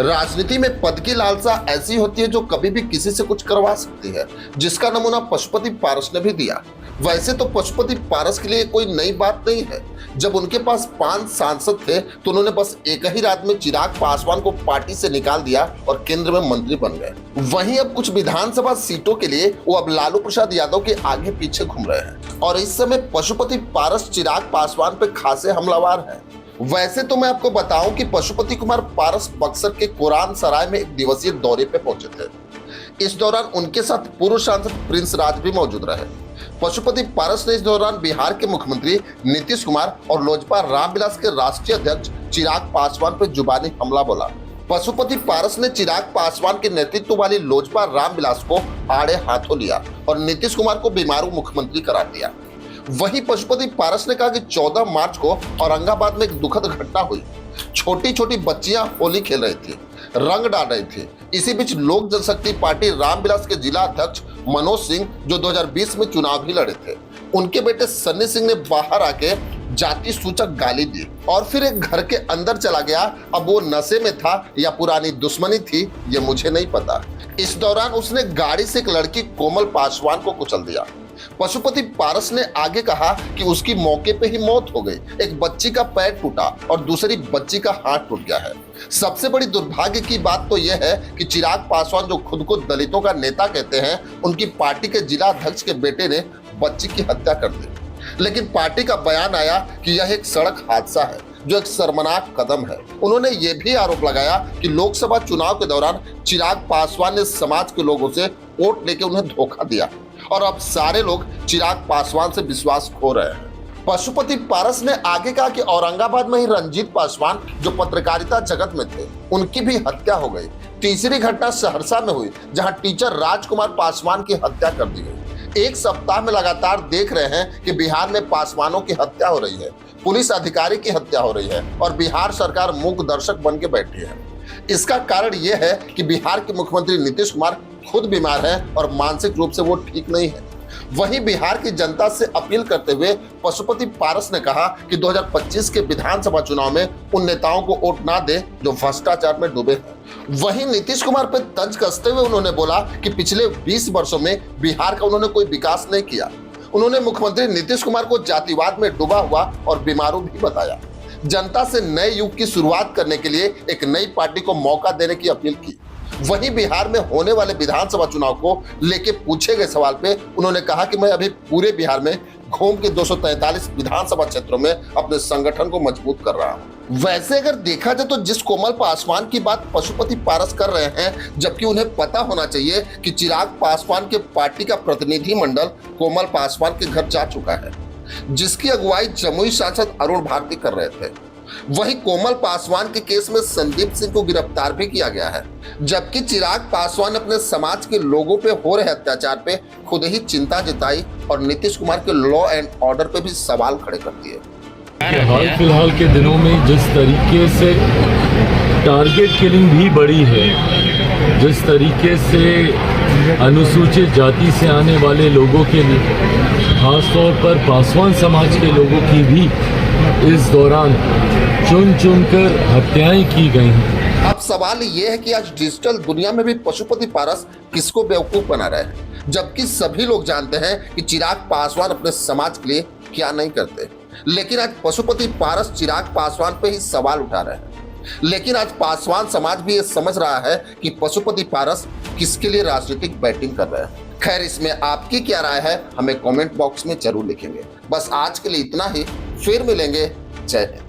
राजनीति में पद की लालसा ऐसी होती है जो कभी भी किसी से कुछ करवा सकती है, जिसका नमूना पशुपति पारस ने भी दिया। वैसे तो पशुपति पारस के लिए कोई नई बात नहीं है। जब उनके पास 5 सांसद थे तो उन्होंने बस एक ही रात में चिराग पासवान को पार्टी से निकाल दिया और केंद्र में मंत्री बन गए। वहीं अब कुछ विधानसभा सीटों के लिए वो अब लालू प्रसाद यादव के आगे पीछे घूम रहे हैं और इस समय पशुपति पारस चिराग पासवान पे खासे हमलावर हैं। वैसे तो मैं आपको बताऊं कि पशुपति कुमार पारस बक्सर के कुरान सराय में एक दिवसीय दौरे पे पहुंचे थे। इस दौरान उनके साथ पूर्व सांसद प्रिंस राज भी मौजूद रहे। पशुपति पारस ने इस दौरान बिहार के मुख्यमंत्री नीतीश कुमार और लोजपा रामविलास के राष्ट्रीय अध्यक्ष चिराग पासवान पर जुबानी हमला बोला। पशुपति पारस ने चिराग पासवान के नेतृत्व वाली लोजपा रामविलास को आड़े हाथों लिया और नीतीश कुमार को बीमारू मुख्यमंत्री करार दिया। वहीं पशुपति पारस ने कहा कि 14 मार्च को औरंगाबाद में एक दुखद घटना हुई। छोटी छोटी बच्चियां होली खेल रही थी, रंग डाल रही थी। इसी बीच लोक जनशक्ति पार्टी रामविलास के जिला अध्यक्ष मनोज सिंह, जो 2020 में चुनाव भी लड़े थे, उनके बेटे सन्नी सिंह ने बाहर आके जाति सूचक गाली दी और फिर एक घर के अंदर चला गया। अब वो नशे में था या पुरानी दुश्मनी थी, ये मुझे नहीं पता। इस दौरान उसने गाड़ी से एक लड़की कोमल पासवान को कुचल दिया। पशुपति पारस ने आगे कहा कि उसकी मौके पे ही मौत हो गई। एक बच्ची का पैर टूटा और दूसरी बच्ची का हाथ टूट गया है। सबसे बड़ी दुर्भाग्य की बात तो यह है कि चिराग पासवान, जो खुद को दलितों का नेता कहते हैं, उनकी पार्टी के जिला अध्यक्ष के बेटे ने बच्ची की हत्या कर दी। लेकिन पार्टी का बयान आया कि यह एक सड़क हादसा है, जो एक शर्मनाक कदम है। उन्होंने ये भी आरोप लगाया कि लोकसभा चुनाव के दौरान चिराग पासवान ने समाज के लोगों से वोट लेके उन्हें धोखा दिया और अब सारे लोग चिराग पासवान से विश्वास खो रहे हैं। पशुपति पारस ने आगे कहा कि औरंगाबाद में ही रंजीत पासवान, जो पत्रकारिता जगत में थे, उनकी भी हत्या हो गई। तीसरी घटना सहरसा में हुई, जहां टीचर राजकुमार पासवान की हत्या कर दी गई। एक सप्ताह में लगातार देख रहे हैं कि बिहार में पासवानों की हत्या हो रही है, पुलिस अधिकारी की हत्या हो रही है और बिहार सरकार मूक दर्शक बन के बैठी है। इसका कारण यह है कि बिहार के मुख्यमंत्री नीतीश कुमार खुद बीमार हैं और मानसिक रूप से वो ठीक नहीं है। वहीं बिहार की जनता से अपील करते हुए पशुपति पारस ने कहा कि 2025 के विधानसभा चुनाव में उन नेताओं को वोट ना दे जो भ्रष्टाचार में डूबे हैं। वहीं नीतीश कुमार पर तंज कसते हुए उन्होंने बोला कि पिछले 20 वर्षों में बिहार का उन्होंने कोई विकास नहीं किया। उन्होंने मुख्यमंत्री नीतीश कुमार को जातिवाद में डूबा हुआ और बीमारू भी बताया। जनता से नए युग की शुरुआत करने के लिए एक नई पार्टी को मौका देने की अपील की। वहीं बिहार में होने वाले विधानसभा चुनाव को लेकर पूछे गए सवाल पे उन्होंने कहा कि मैं अभी पूरे बिहार में घूम के 243 विधानसभा क्षेत्रों में अपने संगठन को मजबूत कर रहा हूं। वैसे अगर देखा जाए तो जिस कोमल पासवान की बात पशुपति पारस कर रहे हैं, जबकि उन्हें पता होना चाहिए कि चिराग पासवान के पार्टी का प्रतिनिधि मंडल कोमल पासवान के घर जा चुका है, जिसकी अगुवाई जमुई सांसद अरुण भारती कर रहे थे। वहीं कोमल पासवान के केस में संदीप सिंह को गिरफ्तार भी किया गया है, जबकि चिराग पासवान अपने समाज के लोगों पे हो रहे अत्याचार पे खुद ही चिंता जताई और नीतीश कुमार के लॉ एंड ऑर्डर पे भी सवाल खड़े कर दिए। हाल फिलहाल के दिनों में जिस तरीके से टारगेट किलिंग भी बढ़ी है, जिस तरीके से अनुसूचित जाति से आने वाले लोगों के लिए, खासतौर पर पासवान समाज के लोगों की भी इस दौरान चुन कर हत्याएं की गई हैं। अब सवाल ये है कि आज डिजिटल दुनिया में भी पशुपति पारस किसको बेवकूफ बना रहे हैं, जबकि सभी लोग जानते हैं कि चिराग पासवान अपने समाज के लिए क्या नहीं करते। लेकिन आज पशुपति पारस चिराग पासवान पे ही सवाल उठा रहे हैं। लेकिन आज पासवान समाज भी ये समझ रहा है कि पशुपति पारस किसके लिए राजनीतिक बैटिंग कर रहे हैं। खैर, इसमें आपकी क्या राय है हमें कमेंट बॉक्स में जरूर लिखेंगे। बस आज के लिए इतना ही, फिर मिलेंगे। जय हिंद।